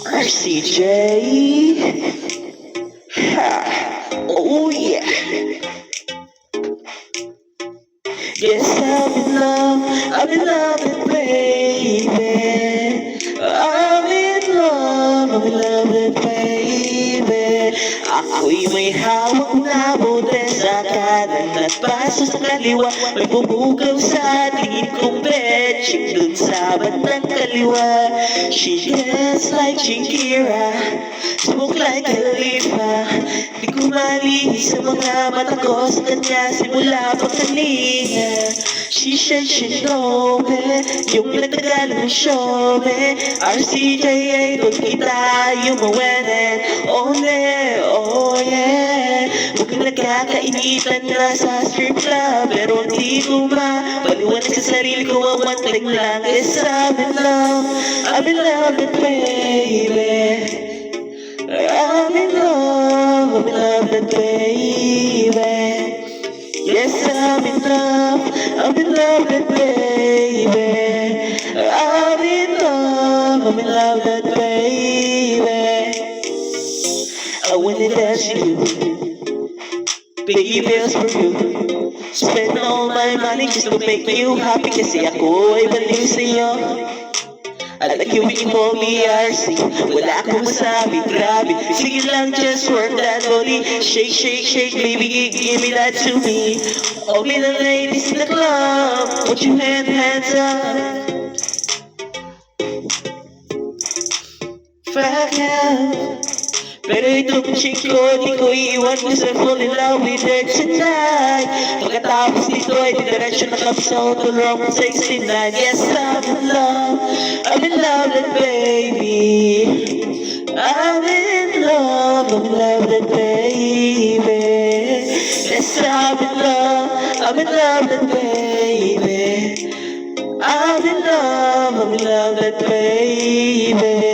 RCJ. Ha. Oh yeah. Yes, I'm in love with baby. I'm in love with baby. Ako'y may hawak na bote sa kanan at paso sa kaliwa. May bumugaw sa tingin kong betching dun sa bandang kaliwa. She dance like Shakira, smoke like Khalifa. Di ko malihis sa mga mata ko sa kanya simula pa kanina. She said she know me, yung nagtagal ng show me. RCJ ay doon kita yung mawenin. Oh yeah. Huwag nagkakainitan na sa strip club, pero hindi ko mapaliwanag sa sarili ko. Ang one thing lang is I'm in love with baby. I'm in love with baby. Yes, I'm in love with baby. I'm in love with baby. I wanna dance with you, pay bills for you, spend all my money just to make you happy. Kasi ako ay baliw sa'yo. I like you when you call me RC. Wala akong masabi, grabe. Sige lang, just work that body. Shake, shake, shake, baby, give me that to me. All me the ladies in the club, put your hands up. Fuck yeah. Pero itong chick ko, di ko iiwan kasi fall in love with her tonight. Pagkatapos nito ay didiretso na kami sa hotel room 69. Yes, I'm in love with baby. I'm in love with baby. Yes, I'm in love with baby. I'm in love with baby.